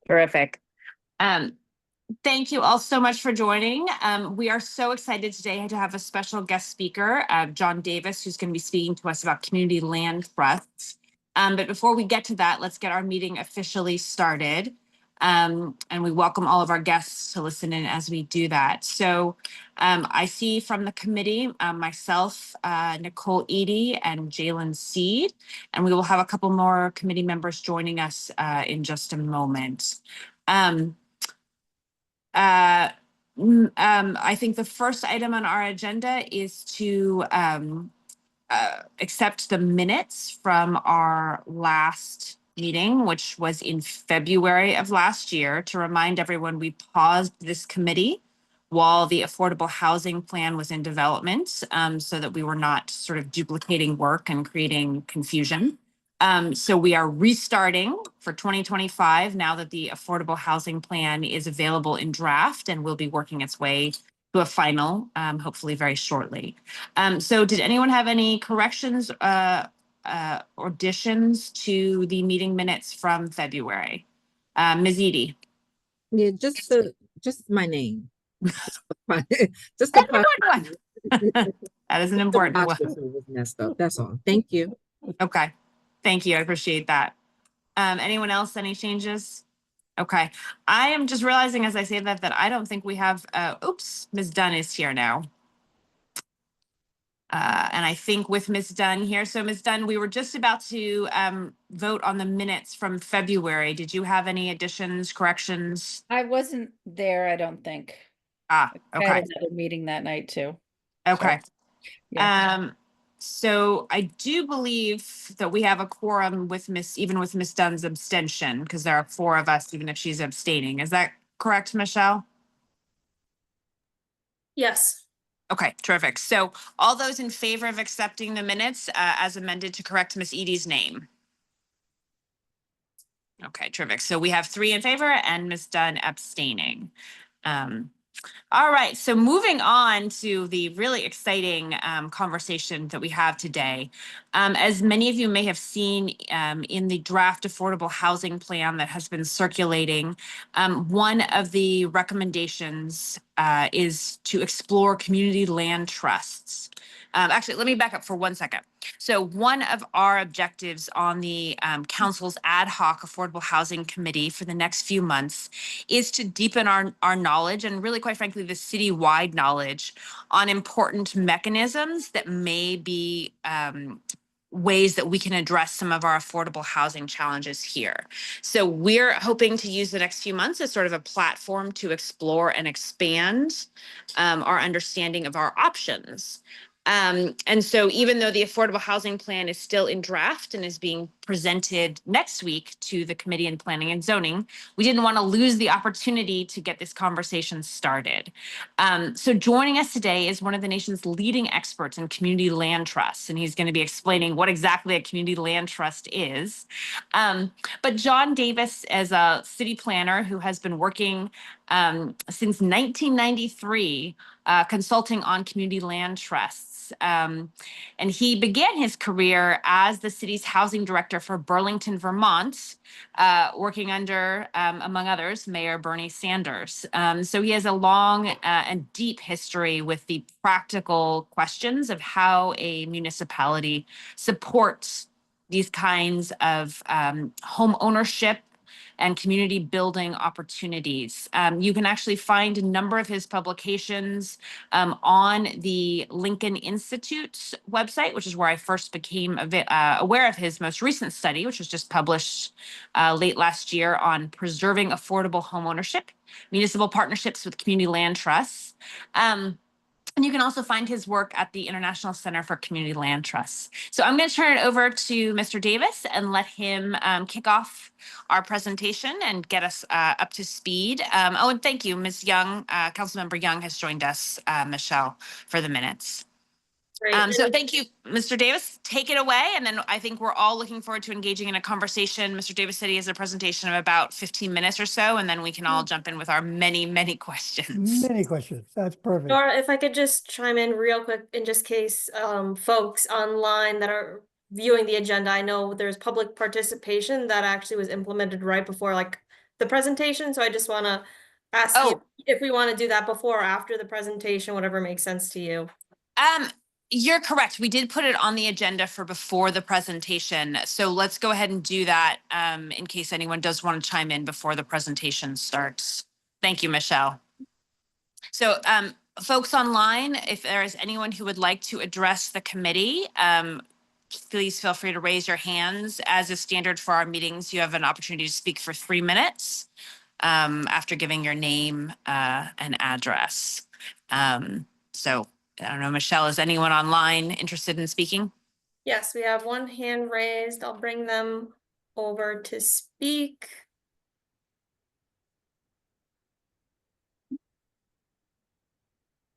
Terrific. Um, Thank you all so much for joining. We are so excited today to have a special guest speaker, John Davis, who's going to be speaking to us about community land trusts. But before we get to that, let's get our meeting officially started. And we welcome all of our guests to listen in as we do that. So I see from the committee, myself, Nicole Eady, and Jalen Seed, and we will have a couple more committee members joining us in just a moment. I think the first item on our agenda is to accept the minutes from our last meeting, which was in February of last year. To remind everyone, we paused this committee while the affordable housing plan was in development, so that we were not sort of duplicating work and creating confusion. So we are restarting for 2025 now that the affordable housing plan is available in draft and will be working its way to a final, hopefully very shortly. So did anyone have any corrections or additions to the meeting minutes from February? Ms. Eady. Yeah, just my name. Just That's the a good one. That is an important one. was messed up. That's all. Thank you. Okay. Thank you. I appreciate that. Anyone else, any changes? Okay. I am just realizing as I say that I don't think we have, oops, Ms. Dunn is here now. And I think with Ms. Dunn here. So Ms. Dunn, we were just about to vote on the minutes from February. Did you have any additions, corrections? I wasn't there, I don't think. Ah, I had okay. another meeting that night too. Okay. Yeah. So I do believe that we have a quorum with even with Ms. Dunn's abstention, because there are 4 of us, even if she's abstaining. Is that correct, Michelle? Yes. Okay, terrific. So all those in favor of accepting the minutes as amended to correct Ms. Eady's name? Okay, terrific. So we have 3 in favor and Ms. Dunn abstaining. All right, so moving on to the really exciting conversation that we have today. As many of you may have seen in the draft affordable housing plan that has been circulating, one of the recommendations is to explore community land trusts. Actually, let me back up for 1 second. So one of our objectives on the council's ad hoc affordable housing committee for the next few months is to deepen our knowledge and really, quite frankly, the citywide knowledge on important mechanisms that may be ways that we can address some of our affordable housing challenges here. So we're hoping to use the next few months as sort of a platform to explore and expand our understanding of our options. And so even though the affordable housing plan is still in draft and is being presented next week to the Committee on Planning and Zoning, we didn't want to lose the opportunity to get this conversation started. So joining us today is one of the nation's leading experts in community land trusts, and he's going to be explaining what exactly a community land trust is. But John Davis, as a city planner who has been working since 1993, consulting on community land trusts. And he began his career as the city's housing director for Burlington, Vermont, working under, among others, Mayor Bernie Sanders. So he has a long and deep history with the practical questions of how a municipality supports these kinds of home ownership and community building opportunities. You can actually find a number of his publications on the Lincoln Institute's website, which is where I first became aware of his most recent study, which was just published late last year on preserving affordable homeownership, municipal partnerships with community land trusts. And you can also find his work at the International Center for Community Land Trusts. So I'm going to turn it over to Mr. Davis and let him kick off our presentation and get us up to speed. Oh, and thank you, Ms. Young. Councilmember Young has joined us, Michelle, for the minutes. So thank you, Mr. Davis. Take it away. And then I think we're all looking forward to engaging in a conversation. Mr. Davis said he has a presentation of about 15 minutes or so, and then we can all jump in with our many, many questions. Many questions. That's perfect. Nora, if I could just chime in real quick in just case folks online that are viewing the agenda, I know there's public participation that actually was implemented right before like the presentation, so I just want to ask you Oh. if we want to do that before or after the presentation, whatever makes sense to you. You're correct. We did put it on the agenda for before the presentation. So let's go ahead and do that in case anyone does want to chime in before the presentation starts. Thank you, Michelle. So folks online, if there is anyone who would like to address the committee, please feel free to raise your hands. As is standard for our meetings, you have an opportunity to speak for 3 minutes after giving your name and address. So I don't know, Michelle, is anyone online interested in speaking? Yes, we have one hand raised. I'll bring them over to speak.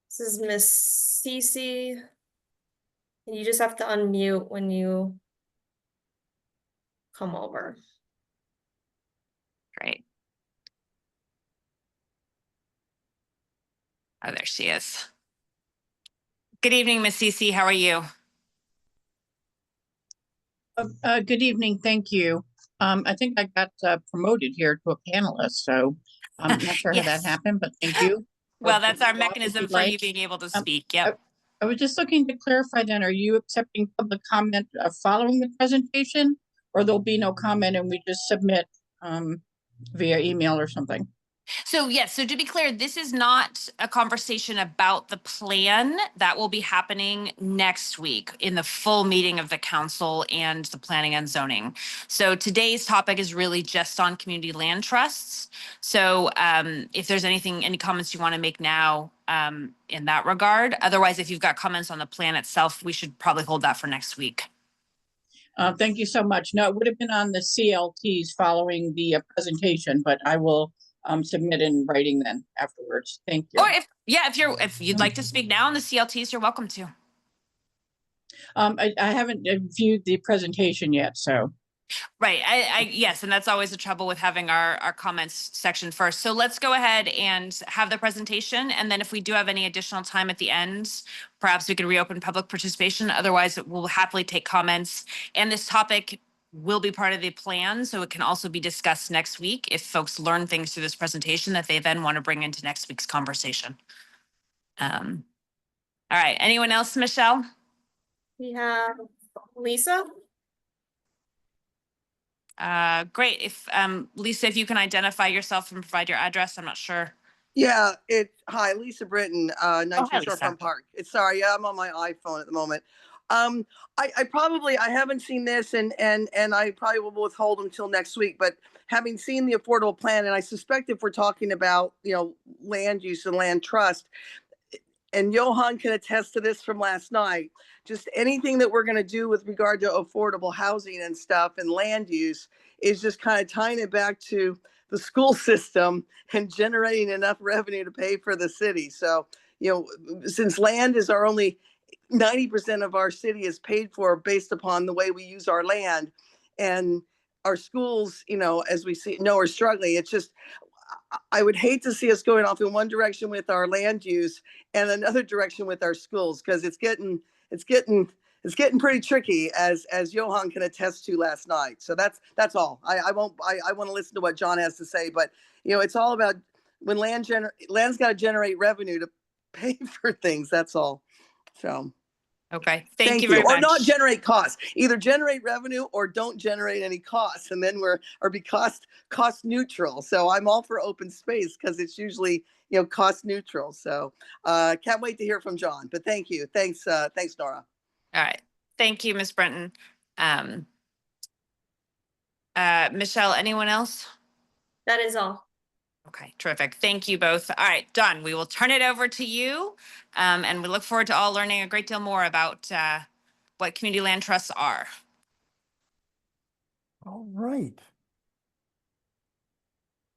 This is Miss Cece. You just have to unmute when you come over. Great. Oh, there she is. Good evening, Miss Cece. How are you? Good evening, thank you. I think I got promoted here to a panelist, so I'm not sure how that Yes. happened, but thank you. Well, for that's our putting me off if mechanism you'd for you like. being able to Um, speak. Yep. I was just looking to clarify then, are you accepting public comment following the presentation? Or there'll be no comment and we just submit via email or something? So yes, so to be clear, this is not a conversation about the plan. That will be happening next week in the full meeting of the council and the planning and zoning. So today's topic is really just on community land trusts. So if there's any comments you want to make now in that regard, otherwise, if you've got comments on the plan itself, we should probably hold that for next week. Thank you so much. No, it would have been on the CLTs following the presentation, but I will submit in writing then afterwards. Thank you. Or if you'd like to speak now on the CLTs, you're welcome to. I haven't viewed the presentation yet, so. Right. Yes, and that's always the trouble with having our comments section first. So let's go ahead and have the presentation. And then if we do have any additional time at the end, perhaps we could reopen public participation. Otherwise, we'll happily take comments. And this topic will be part of the plan, so it can also be discussed next week if folks learn things through this presentation that they then want to bring into next week's conversation. All right. Anyone else, Michelle? We have Lisa. Great. If Lisa, if you can identify yourself and provide your address, I'm not sure. Yeah, hi, Lisa Britton, 19 Lisa. Shorefront Park. Sorry, yeah, I'm on my iPhone at the moment. I haven't seen this and I probably will withhold until next week, but having seen the affordable plan, and I suspect if we're talking about, land use and land trust, and Johan can attest to this from last night, just anything that we're going to do with regard to affordable housing and stuff and land use is just kind of tying it back to the school system and generating enough revenue to pay for the city. So, since land is our only 90% of our city is paid for based upon the way we use our land, and our schools, as we know, are struggling. It's just, I would hate to see us going off in one direction with our land use and another direction with our schools, because it's getting pretty tricky, as Johan can attest to last night. So that's all. I want to listen to what John has to say, but it's all about when land's got to generate revenue to pay for things. That's all. So. Okay, thank you you. very much. Or not generate costs. Either generate revenue or don't generate any costs, and then be cost neutral. So I'm all for open space because it's usually cost neutral. So can't wait to hear from John. But thank you. Thanks, Nora. All right, thank you, Ms. Brenton. Michelle, anyone else? That is all. Okay, terrific. Thank you both. All right, Don, we will turn it over to you. And we look forward to all learning a great deal more about what community land trusts are. All right.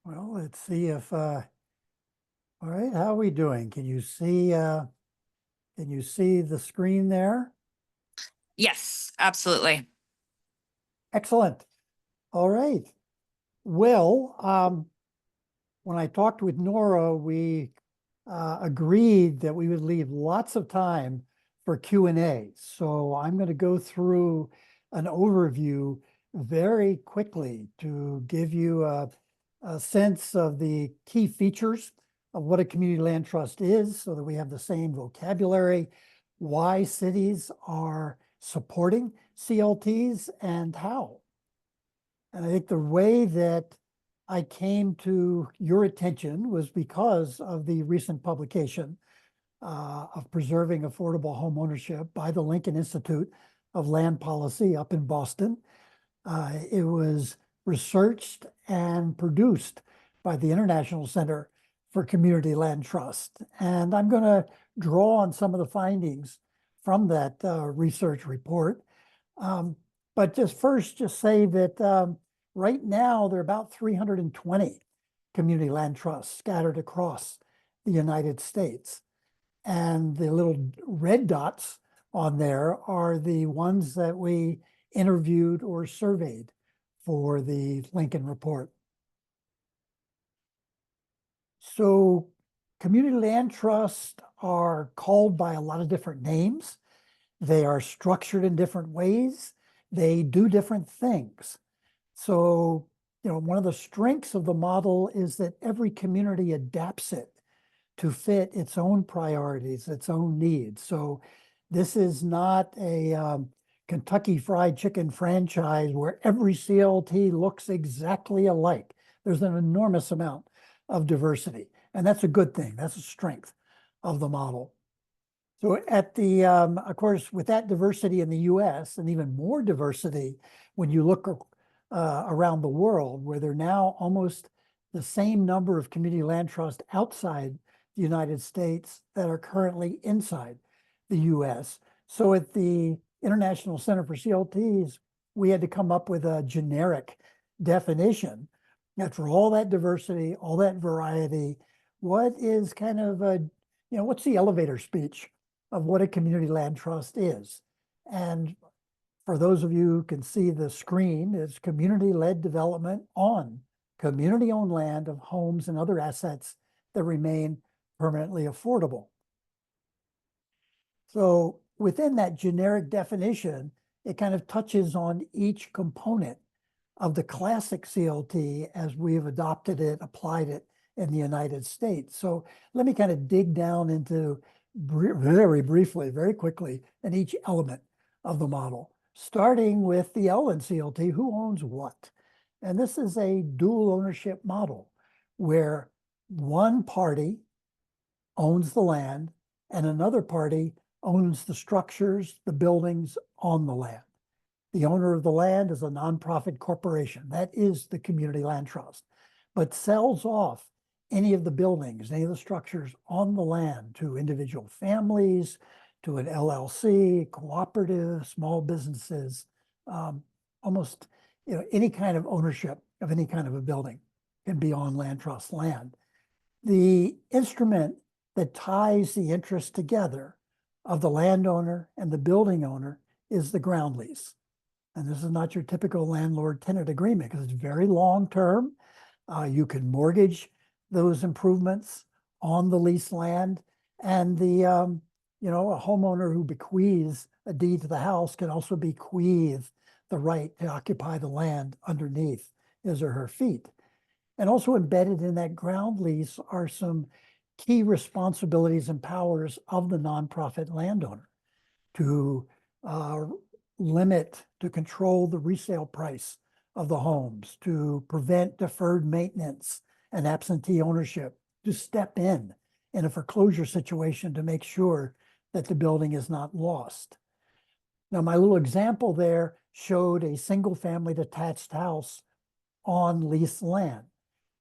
Well, let's see if, all right, how are we doing? Can you see the screen there? Yes, absolutely. Excellent. All right. Well, when I talked with Nora, we agreed that we would leave lots of time for Q&A. So I'm going to go through an overview very quickly to give you a a sense of the key features of what a community land trust is so that we have the same vocabulary, why cities are supporting CLTs and how. And I think the way that I came to your attention was because of the recent publication of Preserving Affordable Home Ownership by the Lincoln Institute of Land Policy up in Boston. It was researched and produced by the International Center for Community Land Trust. And I'm going to draw on some of the findings from that research report. But just say that right now there are about 320 community land trusts scattered across the United States. And the little red dots on there are the ones that we interviewed or surveyed for the Lincoln report. So community land trusts are called by a lot of different names. They are structured in different ways. They do different things. So, one of the strengths of the model is that every community adapts it to fit its own priorities, its own needs. So this is not a Kentucky Fried Chicken franchise where every CLT looks exactly alike. There's an enormous amount of diversity, and that's a good thing. That's a strength of the model. So at the, of course, with that diversity in the US and even more diversity when you look around the world, where there are now almost the same number of community land trusts outside the United States that are currently inside the US. So at the International Center for CLTs, we had to come up with a generic definition that for all that diversity, all that variety, what is kind of a, what's the elevator speech of what a community land trust is? And for those of you who can see the screen, it's community-led development on community-owned land of homes and other assets that remain permanently affordable. So within that generic definition, it kind of touches on each component of the classic CLT as we've adopted it, applied it in the United States. So let me kind of dig down into very briefly, very quickly, in each element of the model, starting with the L in CLT, who owns what? And this is a dual ownership model where one party owns the land and another party owns the structures, the buildings on the land. The owner of the land is a nonprofit corporation. That is the community land trust, but sells off any of the buildings, any of the structures on the land to individual families, to an LLC, cooperative, small businesses, almost any kind of ownership of any kind of a building can be on land trust land. The instrument that ties the interests together of the landowner and the building owner is the ground lease. And this is not your typical landlord-tenant agreement because it's very long-term. You can mortgage those improvements on the leased land, and the a homeowner who bequeaths a deed to the house can also bequeath the right to occupy the land underneath his or her feet. And also embedded in that ground lease are some key responsibilities and powers of the nonprofit landowner to limit, to control the resale price of the homes, to prevent deferred maintenance and absentee ownership, to step in a foreclosure situation to make sure that the building is not lost. Now, my little example there showed a single-family detached house on leased land.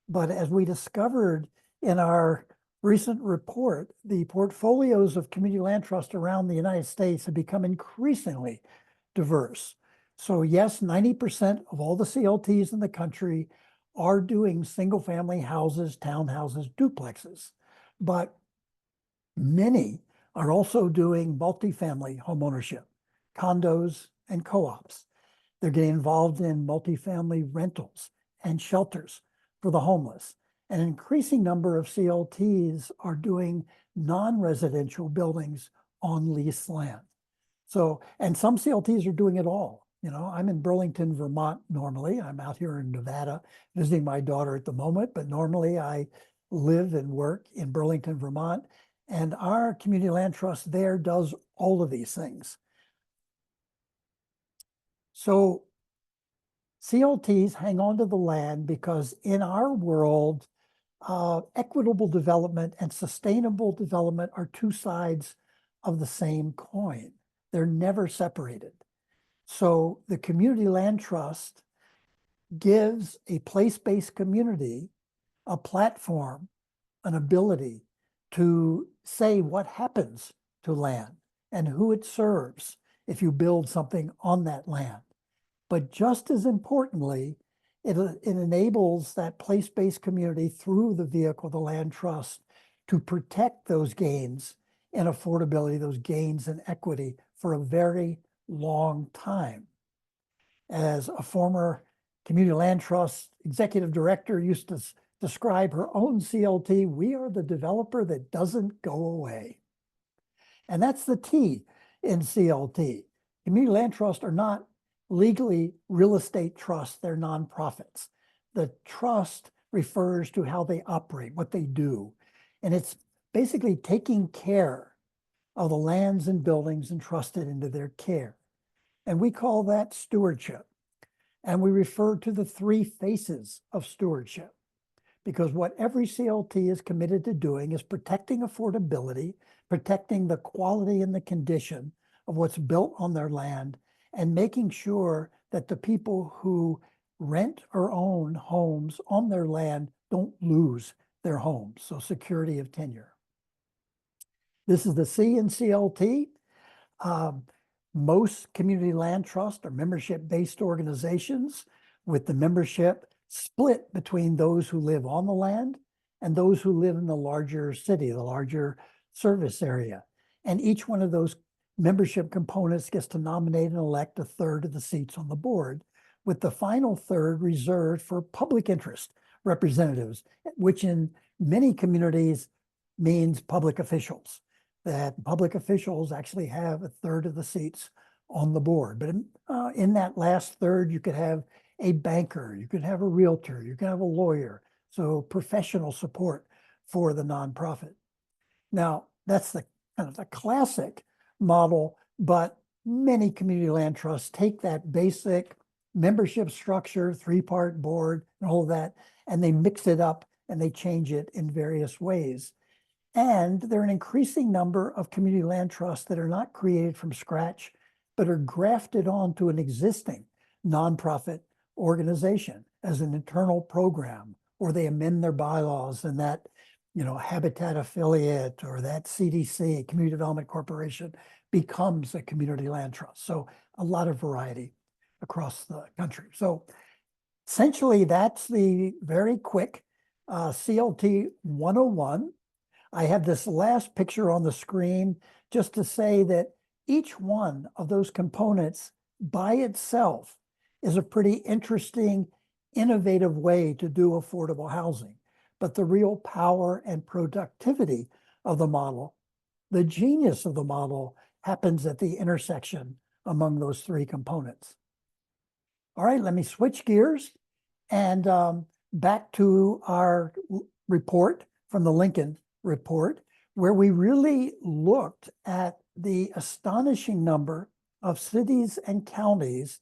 But as we discovered in our recent report, the portfolios of community land trust around the United States have become increasingly diverse. So yes, 90% of all the CLTs in the country are doing single-family houses, townhouses, duplexes, but many are also doing multifamily homeownership, condos and co-ops. They're getting involved in multifamily rentals and shelters for the homeless. An increasing number of CLTs are doing non-residential buildings on leased land. So, and some CLTs are doing it all. You know, I'm in Burlington, Vermont normally. I'm out here in Nevada visiting my daughter at the moment, but normally I live and work in Burlington, Vermont. And our community land trust there does all of these things. So CLTs hang on to the land because in our world, equitable development and sustainable development are two sides of the same coin. They're never separated. So the community land trust gives a place-based community a platform, an ability to say what happens to land and who it serves if you build something on that land. But just as importantly, it enables that place-based community through the vehicle, the land trust, to protect those gains in affordability, those gains in equity for a very long time. As a former community land trust executive director used to describe her own CLT, we are the developer that doesn't go away. And that's the T in CLT. Community land trusts are not legally real estate trusts, they're nonprofits. The trust refers to how they operate, what they do. And it's basically taking care of the lands and buildings entrusted into their care. And we call that stewardship. And we refer to the three faces of stewardship, because what every CLT is committed to doing is protecting affordability, protecting the quality and the condition of what's built on their land, and making sure that the people who rent or own homes on their land don't lose their homes. So security of tenure. This is the C in CLT. Most community land trusts are membership-based organizations with the membership split between those who live on the land and those who live in the larger city, the larger service area. And each one of those membership components gets to nominate and elect a third of the seats on the board, with the final third reserved for public interest representatives, which in many communities means public officials. That public officials actually have a third of the seats on the board. But in that last third, you could have a banker, you could have a realtor, you could have a lawyer. So professional support for the nonprofit. Now, that's the kind of the classic model, but many community land trusts take that basic membership structure, three-part board, and all of that, and they mix it up and they change it in various ways. And there are an increasing number of community land trusts that are not created from scratch, but are grafted onto an existing nonprofit organization as an internal program, or they amend their bylaws and that, you know, Habitat affiliate or that CDC, Community Development Corporation, becomes a community land trust. So a lot of variety across the country. So essentially that's the very quick CLT 101. I have this last picture on the screen just to say that each one of those components by itself is a pretty interesting, innovative way to do affordable housing. But the real power and productivity of the model, the genius of the model, happens at the intersection among those three components. All right, let me switch gears and back to our report from the Lincoln report, where we really looked at the astonishing number of cities and counties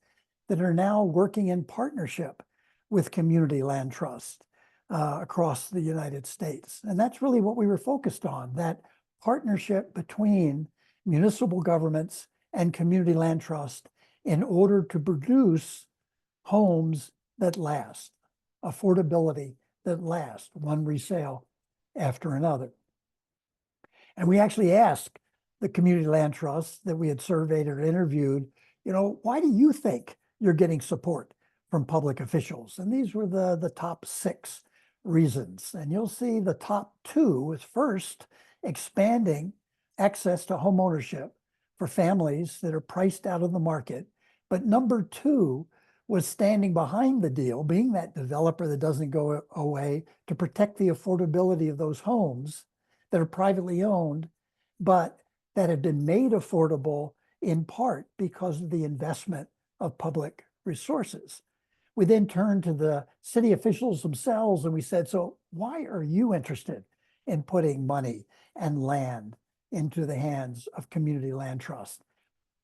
that are now working in partnership with community land trust across the United States. And that's really what we were focused on, that partnership between municipal governments and community land trust in order to produce homes that last, affordability that lasts, one resale after another. And we actually asked the community land trusts that we had surveyed or interviewed, you know, why do you think you're getting support from public officials? And these were the top 6 reasons. And you'll see the top 2 is first, expanding access to home ownership for families that are priced out of the market. But number 2 was standing behind the deal, being that developer that doesn't go away, to protect the affordability of those homes that are privately owned, but that have been made affordable in part because of the investment of public resources. We then turned to the city officials themselves and we said, so why are you interested in putting money and land into the hands of Community Land Trust?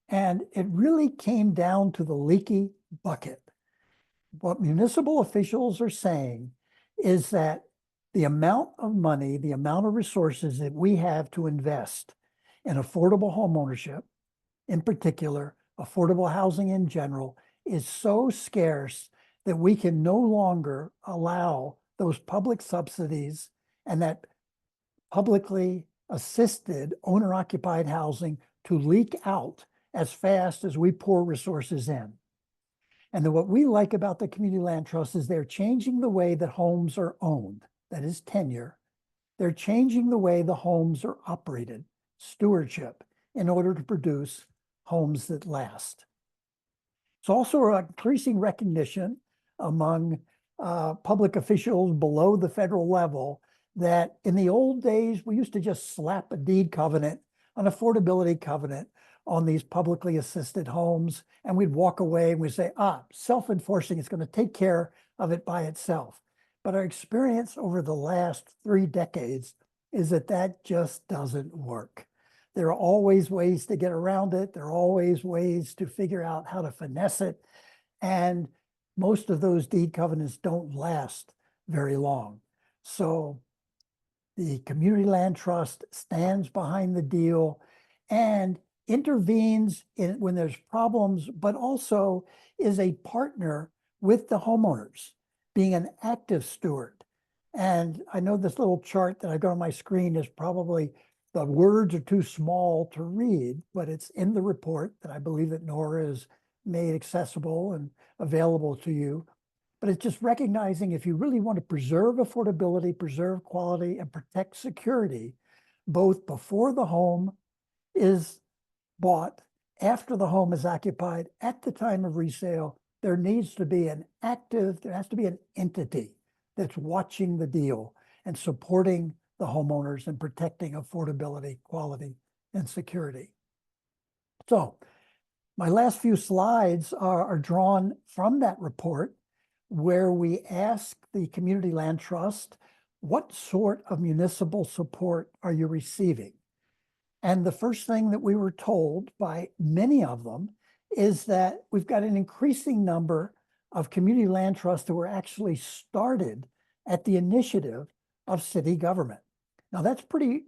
And it really came down to the leaky bucket. What municipal officials are saying is that the amount of money, the amount of resources that we have to invest in affordable homeownership, in particular, affordable housing in general, is so scarce that we can no longer allow those public subsidies and that publicly assisted owner-occupied housing to leak out as fast as we pour resources in. And then what we like about the Community Land Trust is they're changing the way that homes are owned, that is tenure. They're changing the way the homes are operated, stewardship, in order to produce homes that last. It's also an increasing recognition among public officials below the federal level that in the old days, we used to just slap a deed covenant, an affordability covenant on these publicly assisted homes, and we'd walk away and we'd say, self-enforcing is going to take care of it by itself. But our experience over the last 3 decades is that that just doesn't work. There are always ways to get around it. There are always ways to figure out how to finesse it. And most of those deed covenants don't last very long. So the Community Land Trust stands behind the deal and intervenes when there's problems, but also is a partner with the homeowners, being an active steward. And I know this little chart that I got on my screen is probably, the words are too small to read, but it's in the report that I believe that Nora has made accessible and available to you. But it's just recognizing if you really want to preserve affordability, preserve quality, and protect security, both before the home is bought, after the home is occupied, at the time of resale, there needs to be an active, there has to be an entity that's watching the deal and supporting the homeowners and protecting affordability, quality, and security. So my last few slides are drawn from that report where we ask the Community Land Trust, what sort of municipal support are you receiving? And the first thing that we were told by many of them is that we've got an increasing number of community land trusts that were actually started at the initiative of city government. Now that's pretty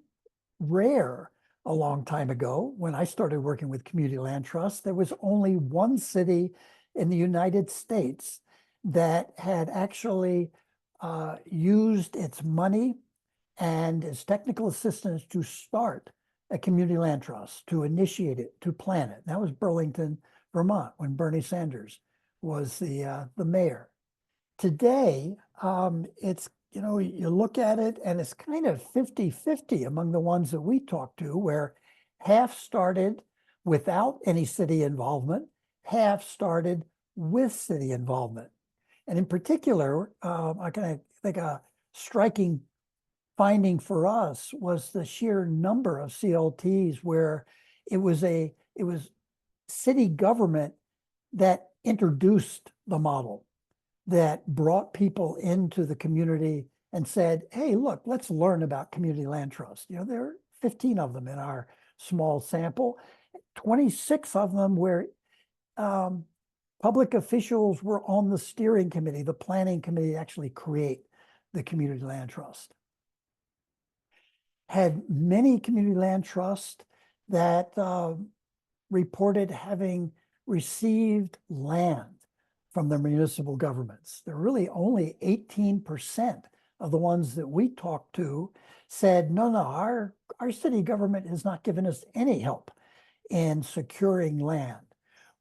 rare. A long time ago, when I started working with community land trusts, there was only one city in the United States that had actually used its money and its technical assistance to start a community land trust, to initiate it, to plan it. That was Burlington, Vermont, when Bernie Sanders was the mayor. Today, it's, you know, you look at it and it's kind of 50-50 among the ones that we talk to, where half started without any city involvement, half started with city involvement. And in particular, I think a striking finding for us was the sheer number of CLTs where it was city government that introduced the model, that brought people into the community and said, hey, look, let's learn about community land trust. You know, there are 15 of them in our small sample, 26 of them where public officials were on the steering committee, the planning committee to actually create the community land trust. Had many community land trusts that reported having received land from the municipal governments. There are really only 18% of the ones that we talked to said, no, our city government has not given us any help in securing land.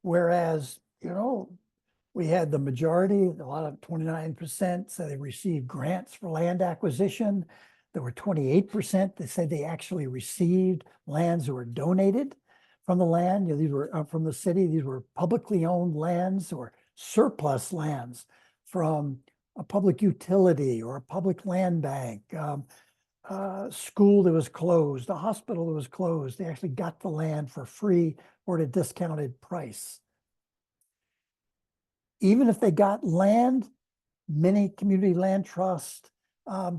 Whereas, you know, we had the majority, a lot of 29% said they received grants for land acquisition. There were 28% that said they actually received lands that were donated from the land. You know, these were from the city. These were publicly owned lands or surplus lands from a public utility or a public land bank, school that was closed, a hospital that was closed. They actually got the land for free or at a discounted price. even if they got land, many community land trusts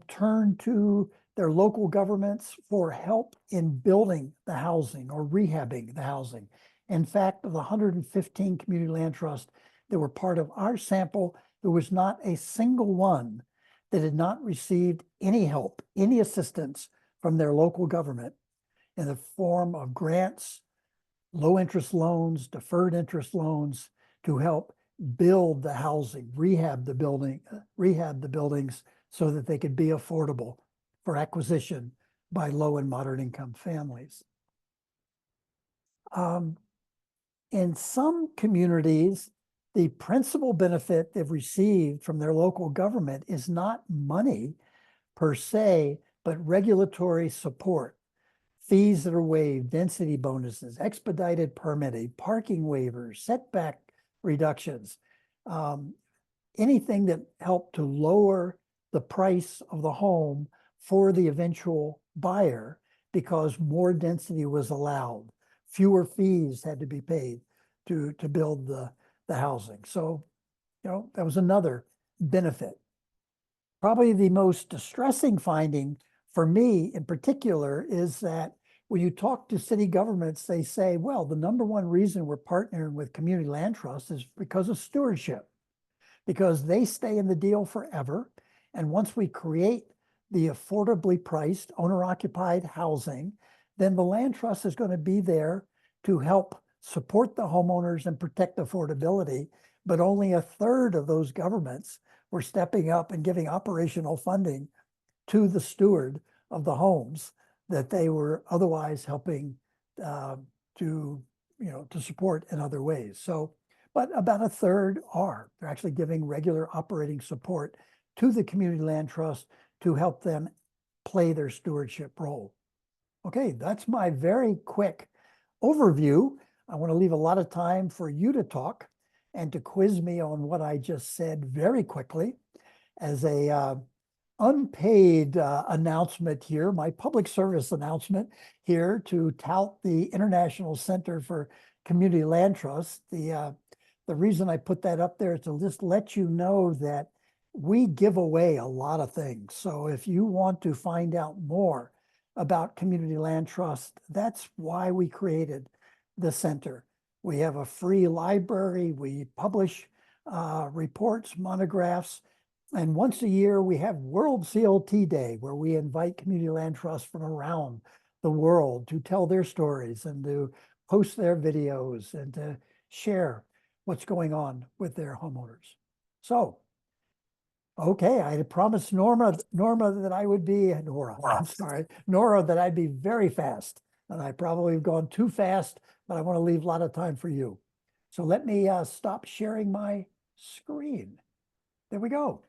turn to their local governments for help in building the housing or rehabbing the housing. In fact, of the 115 community land trusts that were part of our sample, there was not a single one that had not received any help, any assistance from their local government in the form of grants, low interest loans, deferred interest loans to help build the housing, rehab the buildings so that they could be affordable for acquisition by low and moderate income families. In some communities, the principal benefit they've received from their local government is not money per se, but regulatory support, fees that are waived, density bonuses, expedited permitting, parking waivers, setback reductions, anything that helped to lower the price of the home for the eventual buyer because more density was allowed. Fewer fees had to be paid to build the housing. So, that was another benefit. Probably the most distressing finding for me in particular is that when you talk to city governments, they say, well, the number one reason we're partnering with community land trusts is because of stewardship, because they stay in the deal forever. And once we create the affordably priced owner-occupied housing, then the land trust is going to be there to help support the homeowners and protect affordability. But only a third of those governments were stepping up and giving operational funding to the steward of the homes that they were otherwise helping to support in other ways. So, but about a third are. They're actually giving regular operating support to the community land trust to help them play their stewardship role. Okay, that's my very quick overview. I want to leave a lot of time for you to talk and to quiz me on what I just said very quickly. As a unpaid announcement here, my public service announcement here to tout the International Center for Community Land Trust. The reason I put that up there is to just let you know that we give away a lot of things. So if you want to find out more about Community Land Trust, that's why we created the center. We have a free library. We publish reports, monographs, and once a year we have World CLT Day, where we invite community land trusts from around the world to tell their stories and to post their videos and to share what's going on with their homeowners. So, okay, I had promised Nora that I would be, Nora, that I'd be very fast. And I probably have gone too fast, but I want to leave a lot of time for you. So let me stop sharing my screen. There we go.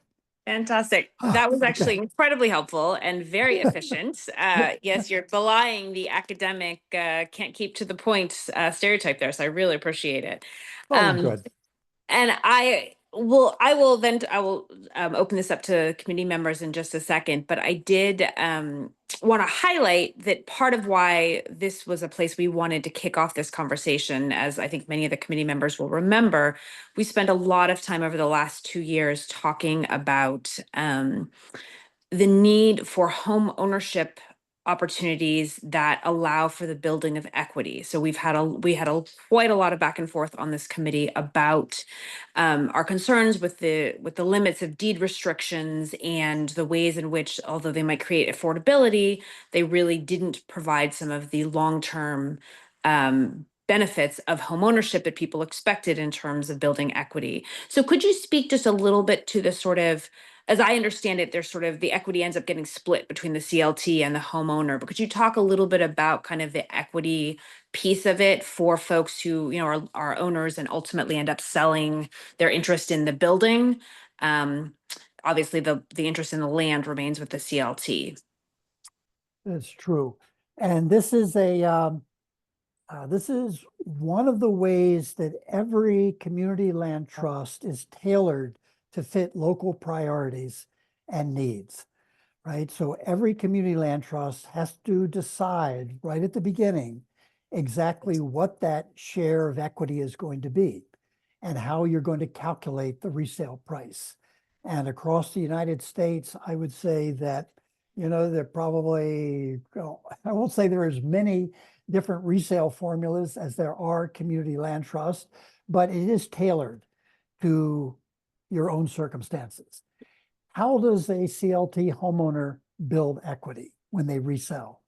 Fantastic. That was Okay. actually incredibly helpful and very efficient. Yes, you're belying the academic, can't keep to the point stereotype there. So I really appreciate it. Oh, good. And I will open this up to committee members in just a second, but I did want to highlight that part of why this was a place we wanted to kick off this conversation, as I think many of the committee members will remember, we spent a lot of time over the last 2 years talking about the need for home ownership opportunities that allow for the building of equity. So we had quite a lot of back and forth on this committee about our concerns with the limits of deed restrictions and the ways in which, although they might create affordability, they really didn't provide some of the long-term benefits of home ownership that people expected in terms of building equity. So could you speak just a little bit to the sort of, as I understand it, there's sort of the equity ends up getting split between the CLT and the homeowner. But could you talk a little bit about kind of the equity piece of it for folks who, are owners and ultimately end up selling their interest in the building? Obviously, the interest in the land remains with the CLT. That's true. And this is this is one of the ways that every community land trust is tailored to fit local priorities and needs, right? So every community land trust has to decide right at the beginning exactly what that share of equity is going to be. and how you're going to calculate the resale price. And across the United States, I would say that, there probably, I won't say there are as many different resale formulas as there are community land trust, but it is tailored to your own circumstances. How does a CLT homeowner build equity when they resell?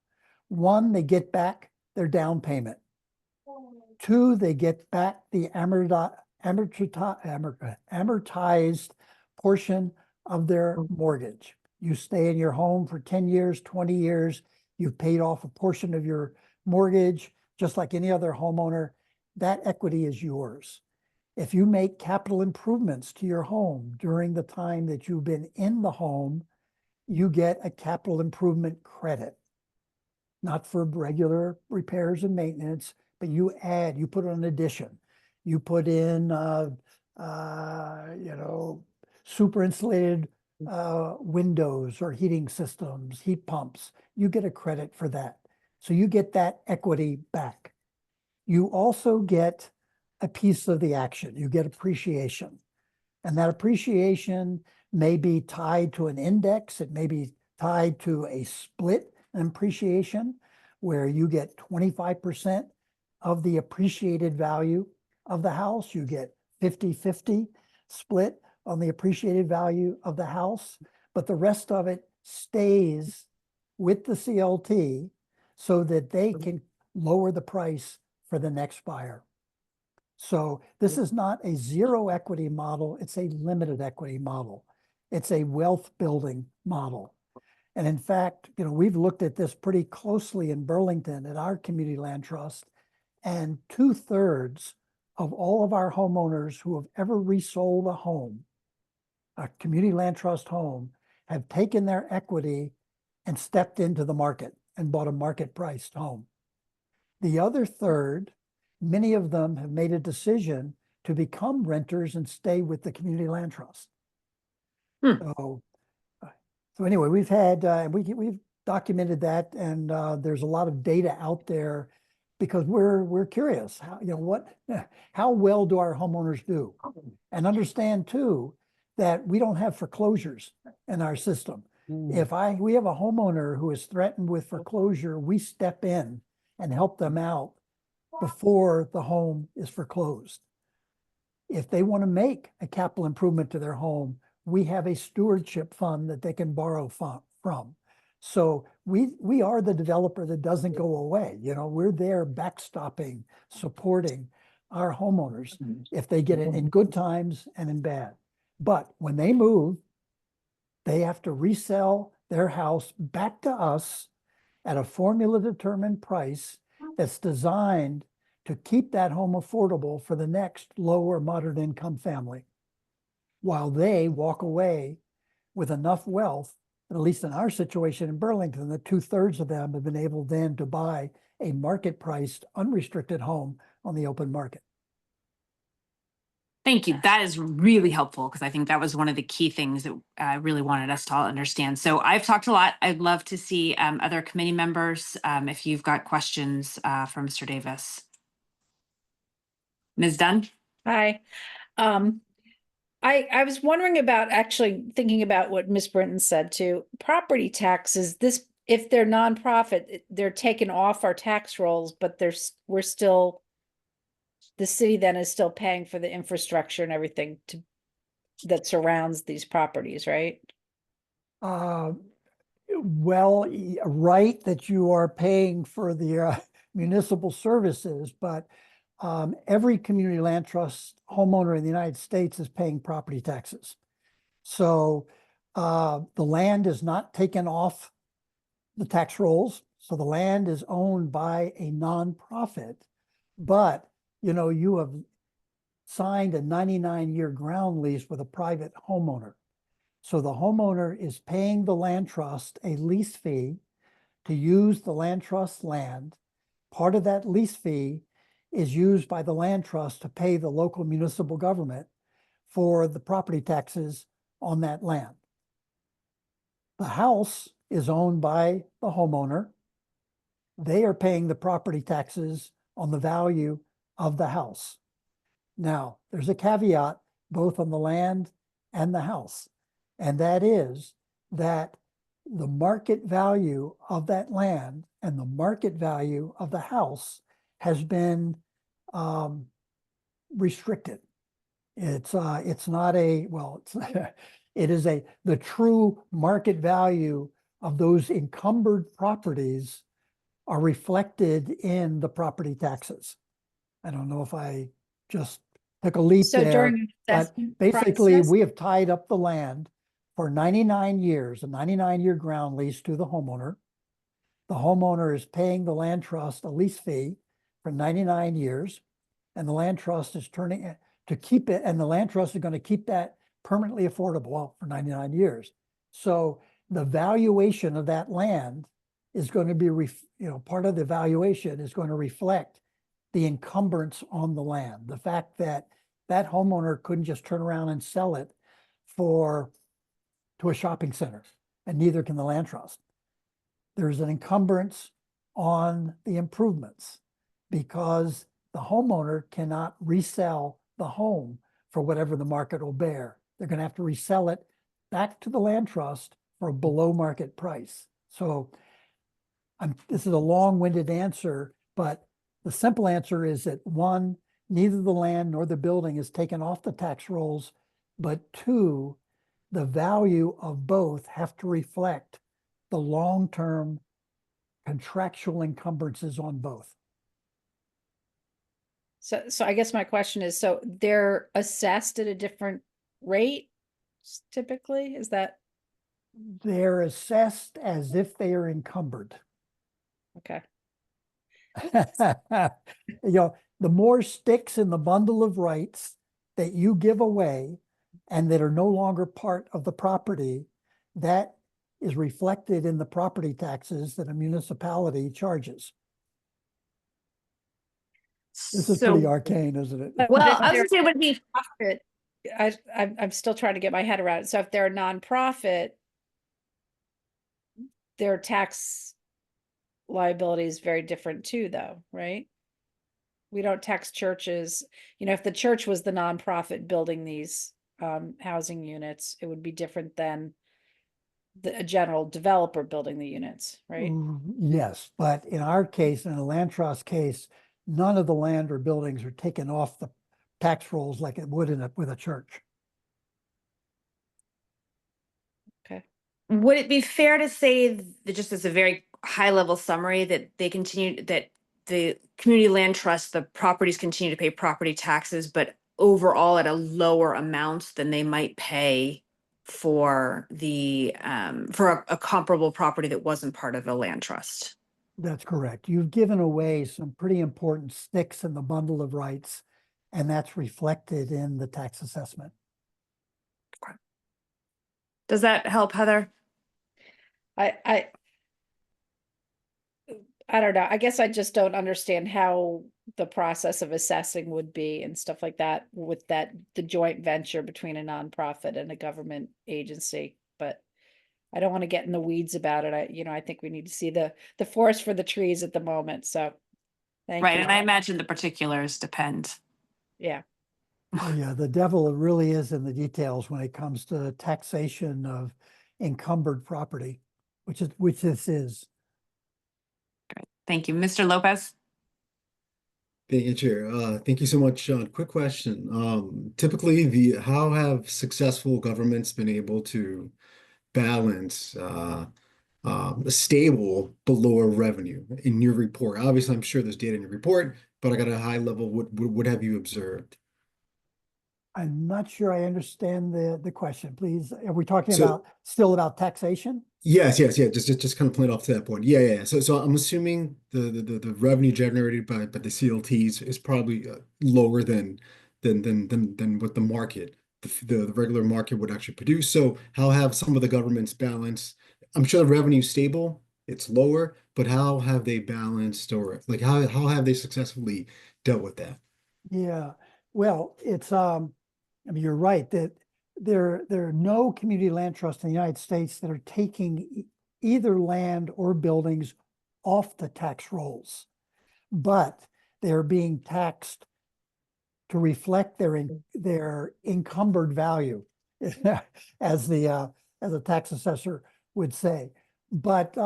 One, they get back their down payment. Two, they get back the amortized portion of their mortgage. You stay in your home for 10 years, 20 years, you've paid off a portion of your mortgage, just like any other homeowner, that equity is yours. If you make capital improvements to your home during the time that you've been in the home, you get a capital improvement credit. Not for regular repairs and maintenance, but you put an addition. You put in, super insulated windows or heating systems, heat pumps. You get a credit for that. So you get that equity back. You also get a piece of the action. You get appreciation. And that appreciation may be tied to an index. It may be tied to a split appreciation where you get 25% of the appreciated value of the house. You get 50-50 split on the appreciated value of the house, but the rest of it stays with the CLT so that they can lower the price for the next buyer. So this is not a zero equity model, it's a limited equity model. It's a wealth building model. And in fact, we've looked at this pretty closely in Burlington at our community land trust, and 2/3 of all of our homeowners who have ever resold a home, a community land trust home, have taken their equity and stepped into the market and bought a market priced home. The other third, many of them have made a decision to become renters and stay with the community land trust. So anyway, we've had, we've documented that, and there's a lot of data out there because we're curious, how well do our homeowners do? And understand too, that we don't have foreclosures in our system. If we have a homeowner who is threatened with foreclosure, we step in and help them out before the home is foreclosed. If they want to make a capital improvement to their home, we have a stewardship fund that they can borrow from. So we are the developer that doesn't go away. We're there backstopping, supporting our homeowners if they get it in good times and in bad. But when they move, they have to resell their house back to us at a formula determined price that's designed to keep that home affordable for the next low or moderate income family, while they walk away with enough wealth, at least in our situation in Burlington, that 2/3 of them have been able then to buy a market priced unrestricted home on the open market. Thank you. That is really helpful because I think that was one of the key things that I really wanted us to all understand. So I've talked a lot. I'd love to see other committee members if you've got questions for Mr. Davis. Ms. Dunn? Hi. I was wondering about actually thinking about what Ms. Brinton said too. Property taxes, if they're nonprofit, they're taken off our tax rolls, but we're still, the city then is still paying for the infrastructure and everything that surrounds these properties, right? Well, right that you are paying for the municipal services, but every community land trust homeowner in the United States is paying property taxes. So the land is not taken off the tax rolls. So the land is owned by a nonprofit, but you have signed a 99-year ground lease with a private homeowner. So the homeowner is paying the land trust a lease fee to use the land trust land. Part of that lease fee is used by the land trust to pay the local municipal government for the property taxes on that land. The house is owned by the homeowner. They are paying the property taxes on the value of the house. Now, there's a caveat both on the land and the house. And that is that the market value of that land and the market value of the house has been restricted. It's not a, well, it's, it is the true market value of those encumbered properties are reflected in the property taxes. I don't know if I just took a leap So there, during an but assessment basically process- we have tied up the land for 99 years, a 99-year ground lease to the homeowner. The homeowner is paying the land trust a lease fee for 99 years, and the land trust is turning it to keep it, and the land trust is going to keep that permanently affordable for 99 years. So the valuation of that land is going to be, part of the valuation is going to reflect the encumbrance on the land. The fact that that homeowner couldn't just turn around and sell it to a shopping center, and neither can the land trust. There's an encumbrance on the improvements because the homeowner cannot resell the home for whatever the market will bear. They're going to have to resell it back to the land trust for a below market price. So this is a long-winded answer, but the simple answer is that one, neither the land nor the building is taken off the tax rolls, but two, the value of both have to reflect the long-term contractual encumbrances on both. So I guess my question is, so they're assessed at a different rate typically? Is that, They're assessed as if they are encumbered. okay? The more sticks in the bundle of rights that you give away and that are no longer part of the property, that is reflected in the property taxes that a municipality charges. This is pretty So, arcane, isn't it? But well, if I was they're gonna say, would it be, profit, I'm still trying to get my head around it. So if they're a nonprofit, their tax liability is very different too, though, right? We don't tax churches. If the church was the nonprofit building these housing units, it would be different than a general developer building the units, right? Yes, but in our case, in a land trust case, none of the land or buildings are taken off the tax rolls like it would with a church. Okay. would it be fair to say that, just as a very high level summary, that the community land trust, the properties continue to pay property taxes, but overall at a lower amount than they might pay for a comparable property that wasn't part of a land trust? That's correct. You've given away some pretty important sticks in the bundle of rights, and that's reflected in the tax assessment. Does that help, Heather? I don't know. I guess I just don't understand how the process of assessing would be and stuff like that with the joint venture between a nonprofit and a government agency. But I don't want to get in the weeds about it. I think we need to see the forest for the trees at the moment. So thank Right, you. and I imagine the particulars depend. Yeah. Oh yeah, the devil really is in the details when it comes to taxation of encumbered property, which this is. Thank you. Mr. Lopez? Thank you, Chair. Thank you so much, Sean. Quick question. Typically, how have successful governments been able to balance a stable but lower revenue in your report? Obviously, I'm sure there's data in your report, but I got a high level. What have you observed? I'm not sure I understand the question. Please, are we talking So- still about taxation? Yes. Just kind of playing off to that point. Yeah. So I'm assuming the revenue generated by the CLTs is probably lower than what the market, the regular market would actually produce. So how have some of the governments balanced? I'm sure the revenue is stable, it's lower, but how have they balanced, or like how have they successfully dealt with that? Yeah, well, it's I mean, you're right that there are no community land trusts in the United States that are taking either land or buildings off the tax rolls, but they're being taxed to reflect their encumbered value, as the tax assessor would say. But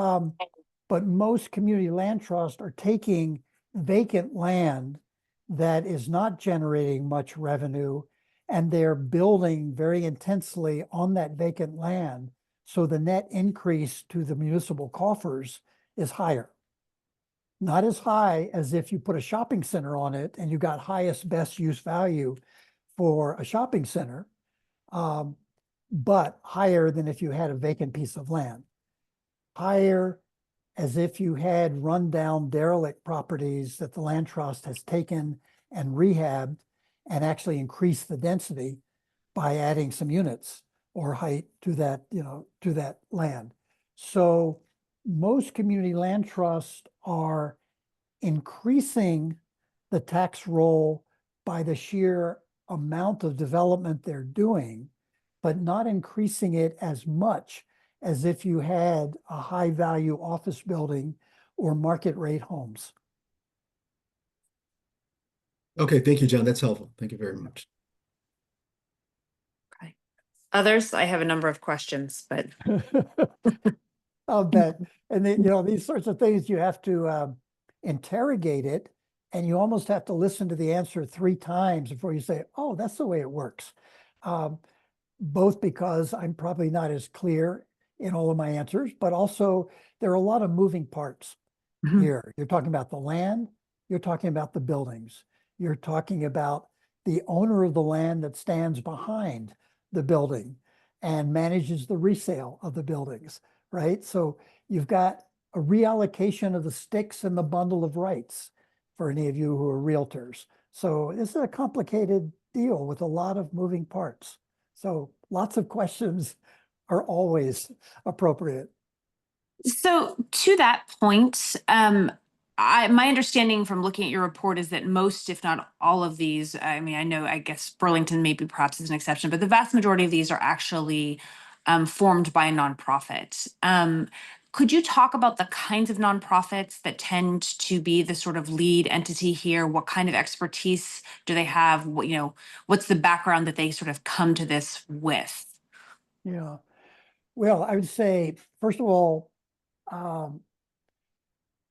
most community land trusts are taking vacant land that is not generating much revenue, and they're building very intensely on that vacant land. So the net increase to the municipal coffers is higher. Not as high as if you put a shopping center on it and you got highest best use value for a shopping center, but higher than if you had a vacant piece of land. Higher as if you had rundown derelict properties that the land trust has taken and rehabbed and actually increased the density by adding some units or height to that, to that land. So most community land trusts are increasing the tax roll by the sheer amount of development they're doing, but not increasing it as much as if you had a high value office building or market rate homes. Okay, thank you, John. That's helpful. Thank you very much. Others, I have a number of questions, but I'll bet. And then, these sorts of things, you have to interrogate it, and you almost have to listen to the answer 3 times before you say, oh, that's the way it works. Both because I'm probably not as clear in all of my answers, but also there are a lot of moving parts here. You're talking about the land, you're talking about the buildings, you're talking about the owner of the land that stands behind the building and manages the resale of the buildings, right? So you've got a reallocation of the sticks in the bundle of rights for any of you who are realtors. So this is a complicated deal with a lot of moving parts. So lots of questions are always appropriate. so to that point, my understanding from looking at your report is that most, if not all of these, I mean, I guess Burlington maybe perhaps is an exception, but the vast majority of these are actually formed by a nonprofit. Could you talk about the kinds of nonprofits that tend to be the sort of lead entity here? What kind of expertise do they have? What's the background that they sort of come to this with? Yeah. Well, I would say, first of all,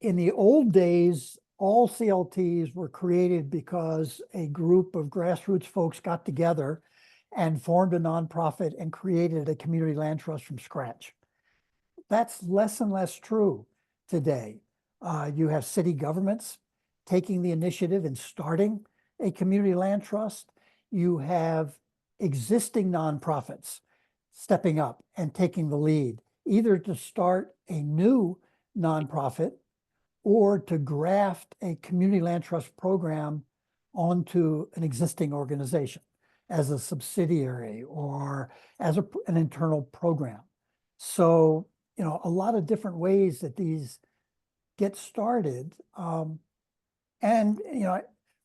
in the old days, all CLTs were created because a group of grassroots folks got together and formed a nonprofit and created a community land trust from scratch. That's less and less true today. You have city governments taking the initiative and starting a community land trust. You have existing nonprofits stepping up and taking the lead, either to start a new nonprofit or to graft a community land trust program onto an existing organization as a subsidiary or as an internal program. So, a lot of different ways that these get started. And,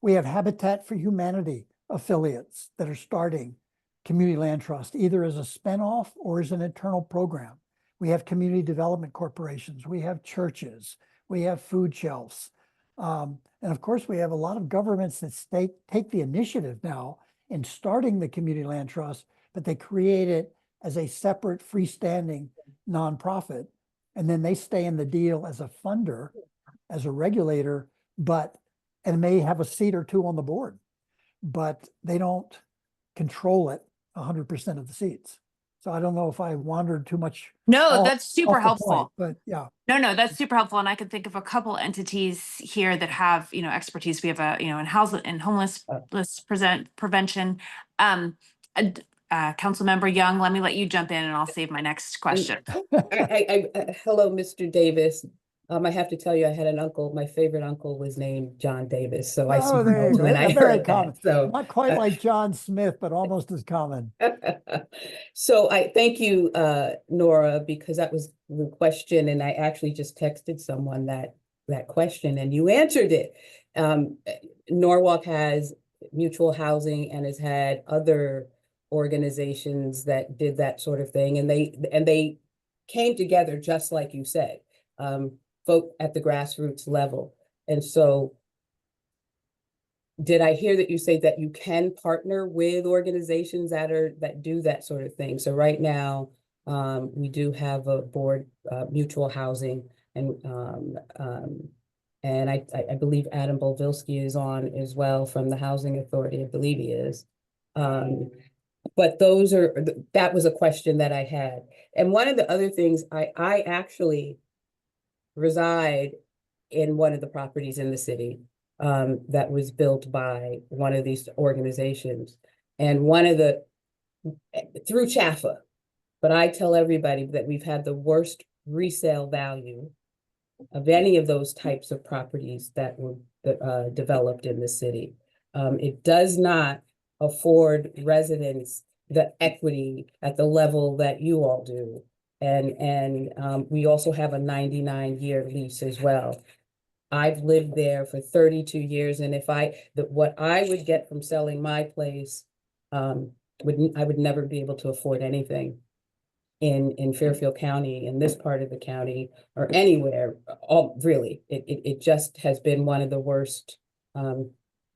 we have Habitat for Humanity affiliates that are starting community land trust, either as a spinoff or as an internal program. We have community development corporations, we have churches, we have food shelves. And of course, we have a lot of governments that take the initiative now in starting the community land trust, but they create it as a separate freestanding nonprofit. And then they stay in the deal as a funder, as a regulator, and may have a seat or 2 on the board, but they don't control it 100% of the seats. So I don't know if I wandered too much. No, that's super off the helpful. point, but yeah. No, that's super helpful. And I can think of a couple entities here that have, expertise. We have in homeless prevention. Councilmember Young, let me let you jump in and I'll save my next question. Hello, Mr. Davis. I have to tell you, I had an uncle, my favorite uncle was named John Davis. So I Oh, there you smiled when go. I Very heard common. that. So Not quite like John Smith, but almost as common. So I thank you, Nora, because that was the question. And I actually just texted someone that question and you answered it. Norwalk has mutual housing and has had other organizations that did that sort of thing. And they came together just like you said, folk at the grassroots level. And so did I hear that you say that you can partner with organizations that do that sort of thing? So right now, we do have a board, Mutual Housing, and I believe Adam Bolvilsky is on as well from the Housing Authority. I believe he is. But that was a question that I had. And one of the other things, I actually reside in one of the properties in the city that was built by one of these organizations. And through Chaffa, but I tell everybody that we've had the worst resale value of any of those types of properties that were developed in the city. It does not afford residents the equity at the level that you all do. And we also have a 99-year lease as well. I've lived there for 32 years, and what I would get from selling my place, I would never be able to afford anything in Fairfield County, in this part of the county, or anywhere. Really, it just has been one of the worst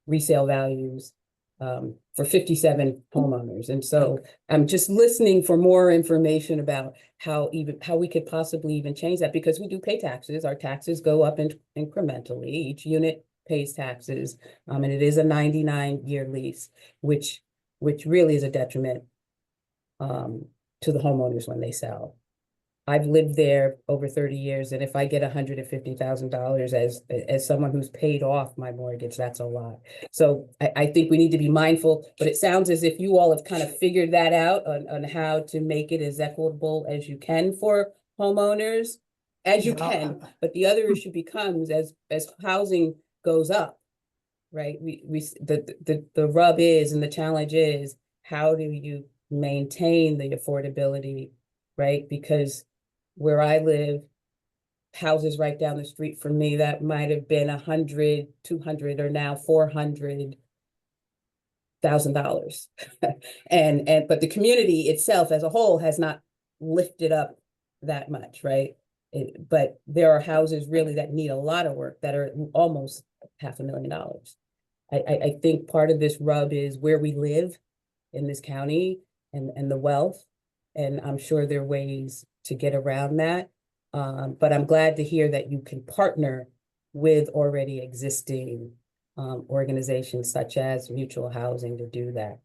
resale values for 57 homeowners. And so I'm just listening for more information about how we could possibly even change that, because we do pay taxes. Our taxes go up incrementally. Each unit pays taxes, and it is a 99-year lease, which really is a detriment to the homeowners when they sell. I've lived there over 30 years, and if I get $150,000 as someone who's paid off my mortgage, that's a lot. So I think we need to be mindful, but it sounds as if you all have kind of figured that out on how to make it as equitable as you can for homeowners, as you can. But the other issue becomes as housing goes up, right? The rub is, and the challenge is, how do you maintain the affordability, right? Because where I live, houses right down the street from me that might have been $100, $200, or now $400,000. But the community itself as a whole has not lifted up that much, right? But there are houses really that need a lot of work that are almost $500,000. I think part of this rub is where we live in this county and the wealth. And I'm sure there are ways to get around that. But I'm glad to hear that you can partner with already existing organizations such as Mutual Housing to do that.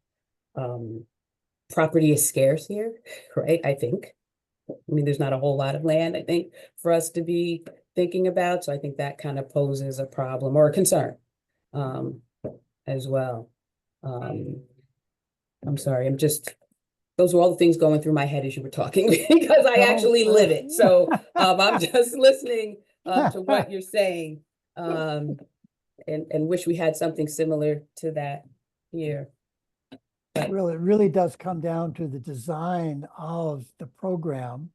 Property is scarce here, right? I think. I mean, there's not a whole lot of land, I think, for us to be thinking about. So I think that kind of poses a problem or a concern as well. I'm sorry, those were all the things going through my head as you were talking, because I actually live it. So I'm just listening to what you're saying, and wish we had something similar to that here. It really does come down to the design of the program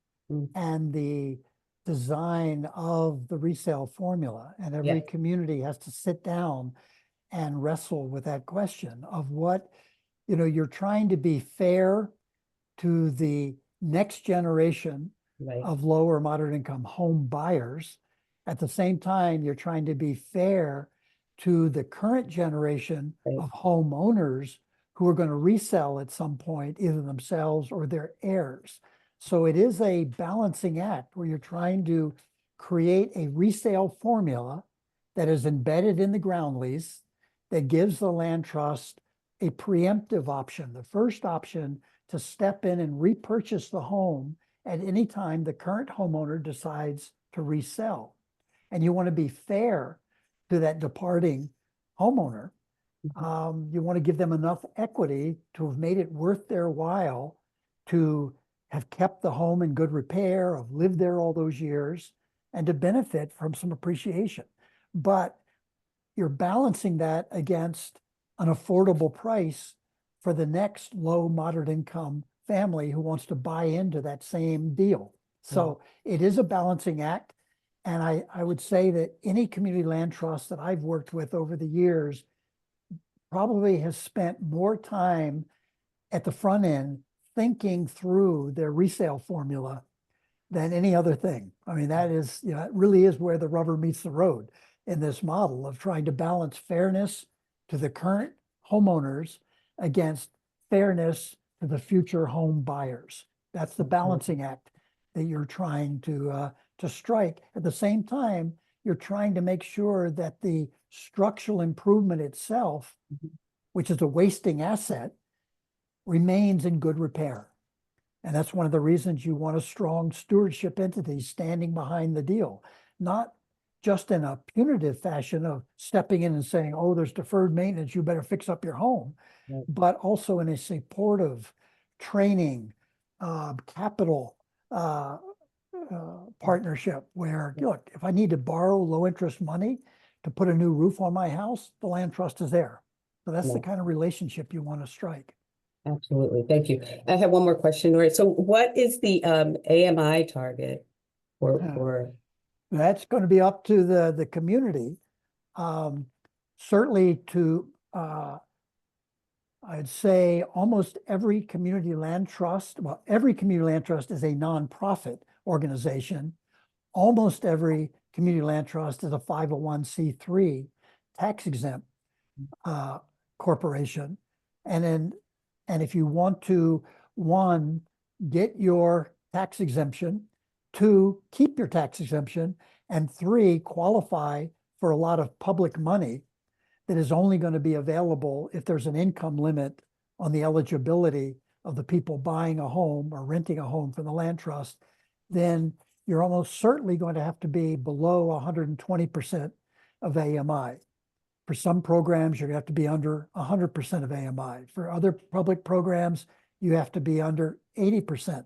and the design of the resale formula. And every community has to sit down and wrestle with that question of what, you're trying to be fair to the next generation of low or moderate income home buyers. At the same time, you're trying to be fair to the current generation of homeowners who are going to resell at some point, either themselves or their heirs. So it is a balancing act where you're trying to create a resale formula that is embedded in the ground lease that gives the land trust a preemptive option, the first option to step in and repurchase the home at any time the current homeowner decides to resell. And you want to be fair to that departing homeowner. You want to give them enough equity to have made it worth their while to have kept the home in good repair, have lived there all those years, and to benefit from some appreciation. But you're balancing that against an affordable price for the next low moderate income family who wants to buy into that same deal. So it is a balancing act. And I would say that any community land trust that I've worked with over the years probably has spent more time at the front end thinking through their resale formula than any other thing. I mean, that is, it really is where the rubber meets the road in this model of trying to balance fairness to the current homeowners against fairness to the future home buyers. That's the balancing act that you're trying to strike. At the same time, you're trying to make sure that the structural improvement itself, which is a wasting asset, remains in good repair. And that's one of the reasons you want a strong stewardship entity standing behind the deal, not just in a punitive fashion of stepping in and saying, oh, there's deferred maintenance, you better fix up your home, Right. but also in a supportive training, capital partnership where, look, if I need to borrow low interest money to put a new roof on my house, the land trust is there. So that's the Yeah. kind of relationship you want to strike. Absolutely. Thank you. I have one more question, Nora. So what is the AMI target for? That's going to be up to the community. Certainly to, I'd say almost every community land trust, well, every community land trust is a nonprofit organization. Almost every community land trust is a 501c3 tax exempt corporation. And if you want to, one, get your tax exemption, two, keep your tax exemption, and three, qualify for a lot of public money that is only going to be available if there's an income limit on the eligibility of the people buying a home or renting a home from the land trust, then you're almost certainly going to have to be below 120% of AMI. For some programs, you're going to have to be under 100% of AMI. For other public programs, you have to be under 80%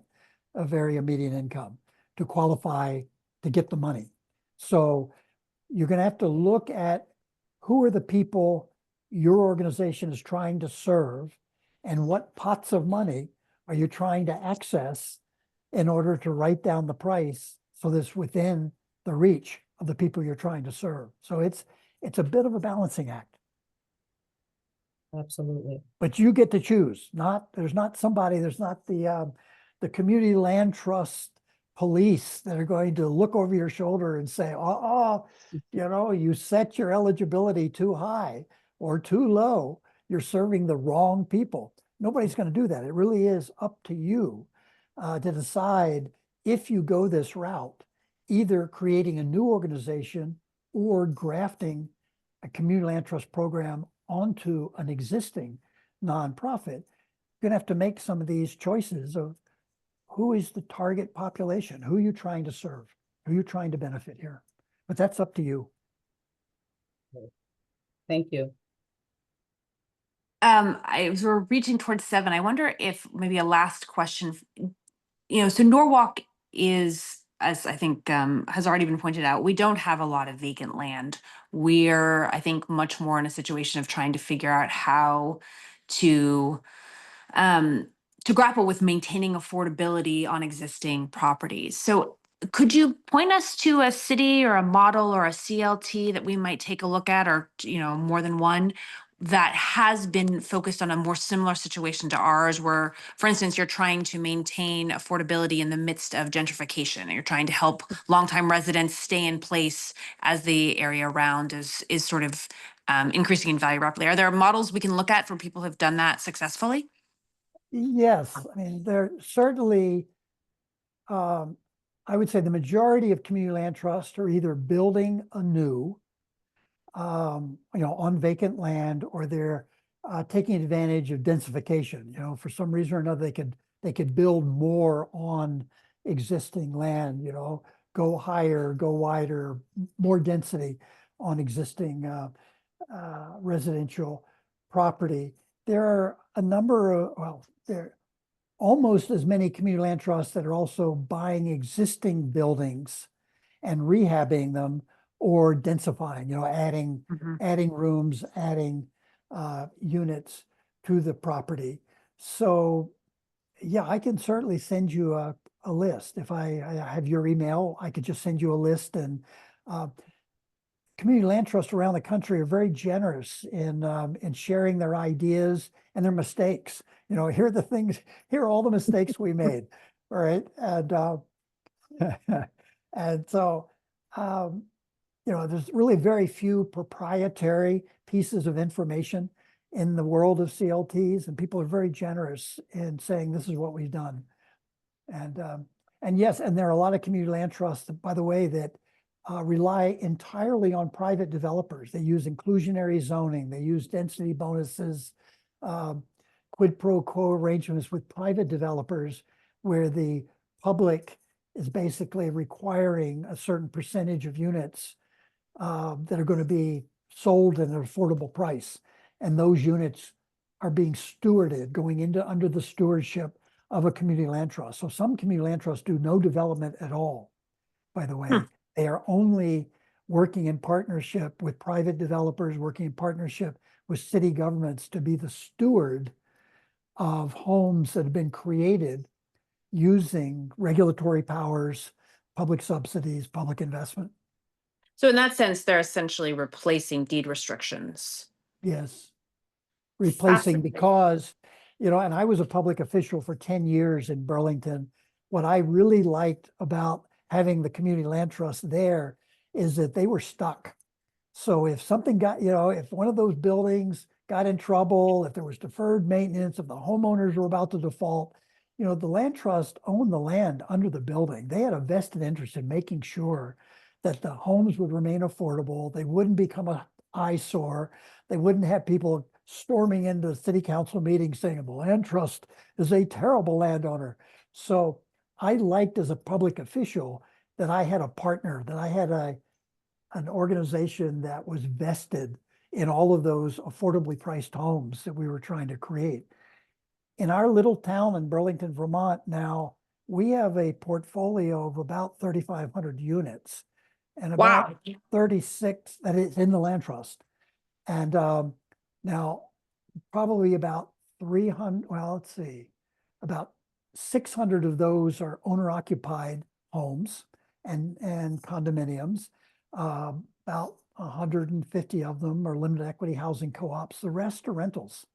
of area median income to qualify to get the money. So you're going to have to look at who are the people your organization is trying to serve and what pots of money are you trying to access in order to write down the price so that it's within the reach of the people you're trying to serve. So it's a bit of a balancing act. Absolutely. But you get to choose. There's not the community land trust police that are going to look over your shoulder and say, you set your eligibility too high or too low. You're serving the wrong people. Nobody's going to do that. It really is up to you to decide if you go this route, either creating a new organization or grafting a community land trust program onto an existing nonprofit. You're going to have to make some of these choices of who is the target population, who are you trying to serve, who are you trying to benefit here. But that's up to you. Thank you. We're reaching towards 7. I wonder if maybe a last question, so Norwalk is, as I think has already been pointed out, we don't have a lot of vacant land. We're, I think, much more in a situation of trying to figure out how to grapple with maintaining affordability on existing properties. So could you point us to a city or a model or a CLT that we might take a look at, or, more than one, that has been focused on a more similar situation to ours, where, for instance, you're trying to maintain affordability in the midst of gentrification, and you're trying to help longtime residents stay in place as the area around is sort of increasing in value rapidly. Are there models we can look at for people who have done that successfully? Yes, I mean, there certainly, I would say the majority of community land trusts are either building anew, on vacant land, or they're taking advantage of densification. For some reason or another, they could build more on existing land. Go higher, go wider, more density on existing residential property. There are a number of, there are almost as many community land trusts that are also buying existing buildings and rehabbing them or densifying, adding rooms, adding units to the property. So yeah, I can certainly send you a list. If I have your email, I could just send you a list. And community land trusts around the country are very generous in sharing their ideas and their mistakes. Here are all the mistakes we made. All right. And and so you know, there's really very few proprietary pieces of information in the world of CLTs, and people are very generous in saying this is what we've done. And yes, and there are a lot of community land trusts, by the way, that rely entirely on private developers. They use inclusionary zoning, they use density bonuses, quid pro quo arrangements with private developers where the public is basically requiring a certain percentage of units that are going to be sold at an affordable price. And those units are being stewarded, going into under the stewardship of a community land trust. So some community land trusts do no development at all, by the way. They are only working in partnership with private developers, working in partnership with city governments to be the steward of homes that have been created using regulatory powers, public subsidies, public investment. So in that sense, they're essentially replacing deed restrictions. Yes. Replacing Fascinating. because, you know, and I was a public official for 10 years in Burlington. What I really liked about having the community land trust there is that they were stuck. So if something got, you know, if one of those buildings got in trouble, if there was deferred maintenance, if the homeowners were about to default, you know, the land trust owned the land under the building. They had a vested interest in making sure that the homes would remain affordable. They wouldn't become an eyesore. They wouldn't have people storming into city council meetings saying the land trust is a terrible landowner. So I liked as a public official that I had a partner, that I had an organization that was vested in all of those affordably priced homes that we were trying to create. In our little town in Burlington, Vermont now, we have a portfolio of about 3,500 units and about Wow. 36 that is in the land trust. And now probably about 300, well, let's see, about 600 of those are owner occupied homes and condominiums. About 150 of them are limited equity housing co-ops. The rest are rentals.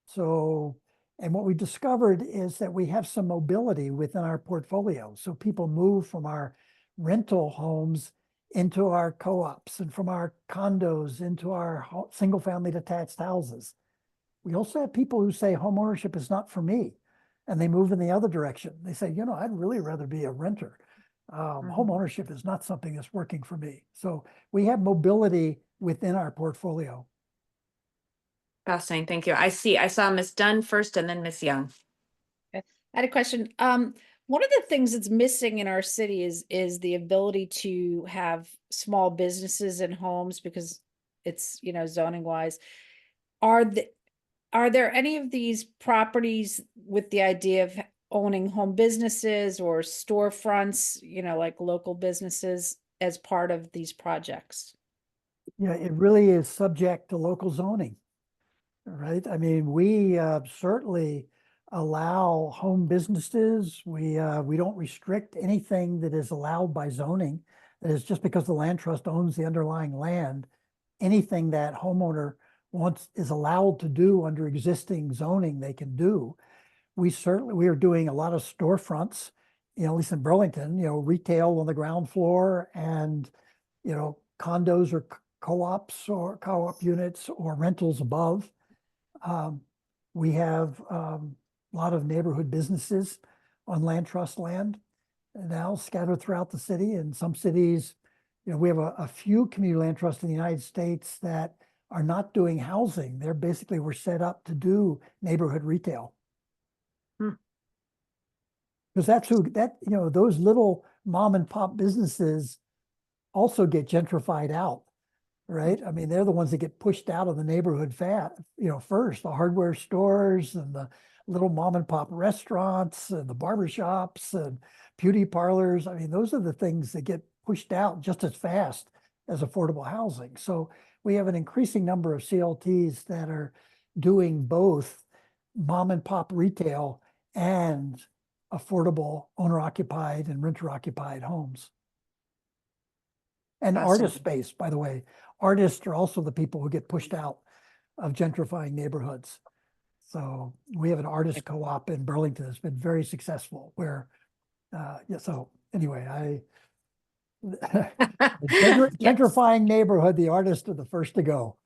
So, and what we discovered is that we have some mobility within our portfolio. So people move from our rental homes into our co-ops and from our condos into our single family detached houses. We also have people who say home ownership is not for me, and they move in the other direction. They say, you know, I'd really rather be a renter. Home ownership is not something that's working for me. So we have mobility within our portfolio. Fascinating. Thank you. I saw Miss Dunn first and then Miss Young. I had a question. One of the things that's missing in our city is the ability to have small businesses and homes because it's, you know, zoning wise. Are there any of these properties with the idea of owning home businesses or storefronts, you know, like local businesses as part of these projects? Yeah, it really is subject to local zoning, right? I mean, we certainly allow home businesses. We don't restrict anything that is allowed by zoning. That is just because the land trust owns the underlying land. Anything that homeowner is allowed to do under existing zoning, they can do. We are doing a lot of storefronts, you know, at least in Burlington, you know, retail on the ground floor and, you know, condos or co-ops or co-op units or rentals above. We have a lot of neighborhood businesses on land trust land now scattered throughout the city. In some cities, you know, we have a few community land trusts in the United States that are not doing housing. They're basically were set up to do neighborhood retail. Because that's who you know, those little mom and pop businesses also get gentrified out, right? I mean, they're the ones that get pushed out of the neighborhood first, the hardware stores and the little mom and pop restaurants and the barbershops and beauty parlors. I mean, those are the things that get pushed out just as fast as affordable housing. So we have an increasing number of CLTs that are doing both mom and pop retail and affordable owner occupied and renter occupied homes. And artist space, by the way. Artists are also the people who get pushed out of gentrifying neighborhoods. So we have an artist co-op in Burlington that's been very successful where, so anyway, Gentr- Yes. Gentrifying neighborhood, the artists are the first to go.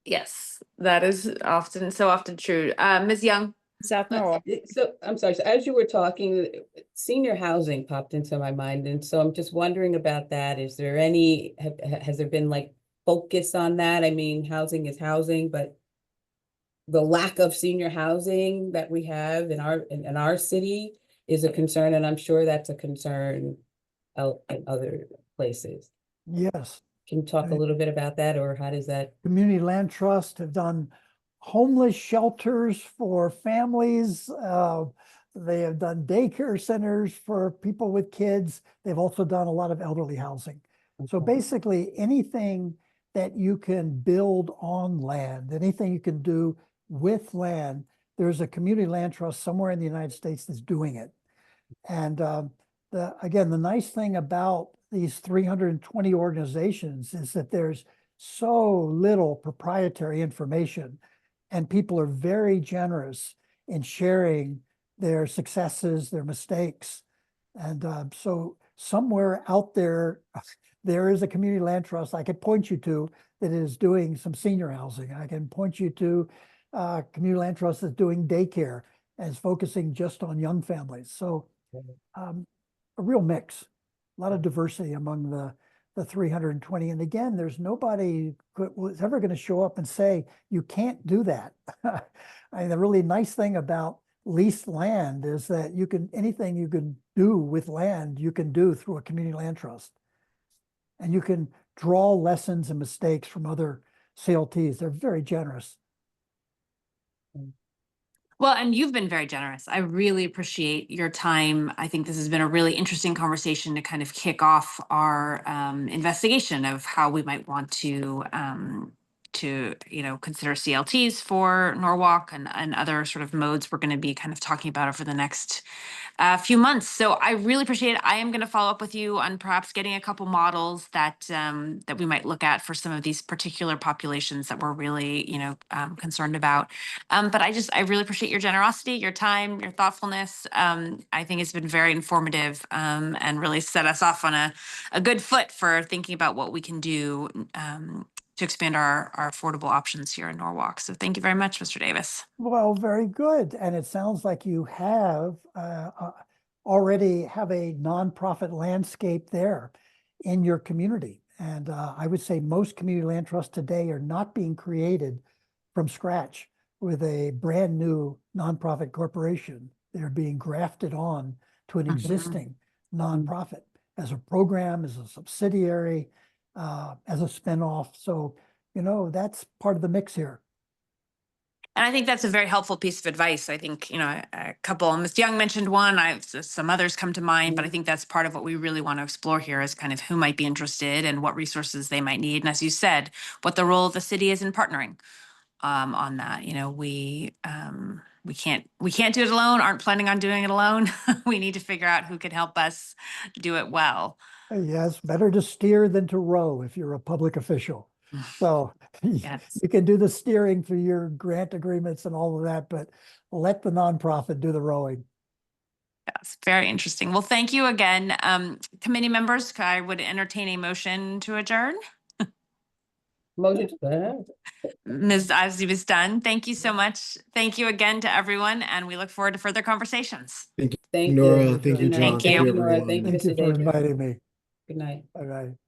Yes, that is often, so often true. Ms. Young? South Norwalk. So I'm sorry, so as you were talking, senior housing popped into my mind, and so I'm just wondering about that. Is there any, has there been like focus on that? I mean, housing is housing, but the lack of senior housing that we have in our city is a concern, and I'm sure that's a concern out in other places. Yes. Can you talk a Right. little bit about that, or how does that? Community Land Trust have done homeless shelters for families. They have done daycare centers for people with kids. They've also done a lot of elderly housing. So Okay. basically, anything that you can build on land, anything you can do with land, there's a community land trust somewhere in the United States that's doing it. And again, the nice thing about these 320 organizations is that there's so little proprietary information, and people are very generous in sharing their successes, their mistakes. And so somewhere out there, there is a community land trust I could point you to that is doing some senior housing. I can point you to community land trust that's doing daycare and is focusing just on young families. So a real mix, a lot of diversity among the 320. And again, there's nobody was ever going to show up and say, you can't do that. I mean, the really nice thing about leased land is that you can, anything you can do with land, you can do through a community land trust. And you can draw lessons and mistakes from other CLTs. They're very generous. Well, and you've been very generous. I really appreciate your time. I think this has been a really interesting conversation to kind of kick off our investigation of how we might want to consider CLTs for Norwalk and other sort of modes we're going to be kind of talking about over the next few months. So I really appreciate it. I am going to follow up with you on perhaps getting a couple models that that we might look at for some of these particular populations that we're really, concerned about. But I really appreciate your generosity, your time, your thoughtfulness. I think it's been very informative and really set us off on a good foot for thinking about what we can do to expand our affordable options here in Norwalk. So thank you very much, Mr. Davis. Well, very good. And it sounds like you have already have a nonprofit landscape there in your community. And I would say most community land trusts today are not being created from scratch with a brand new nonprofit corporation. They're being grafted on to an existing nonprofit as a program, as a subsidiary, as a spinoff. So, that's part of the mix here. And I think that's a very helpful piece of advice. I think, a couple, Ms. Young mentioned one, some others come to mind, but I think that's part of what we really want to explore here is kind of who might be interested and what resources they might need. And as you said, what the role of the city is in partnering on that. We can't do it alone, aren't planning on doing it alone. We need to figure out who can help us do it well. Yes, better to steer than to row if you're a public official. So Yes. you can do the steering through your grant agreements and all of that, but let the nonprofit do the rowing. Yes, very interesting. Well, thank you again. Committee members, I would entertain a motion to adjourn. Motion to Ms. Ozzie was done. Thank you so much. Thank you again to everyone, and we look forward to further conversations. Thank Nora, you. thank you, Good night. John. Thank you. Nora. everyone. Thank you, Thank you Mr. for Davis. inviting me. Good night. Bye-bye.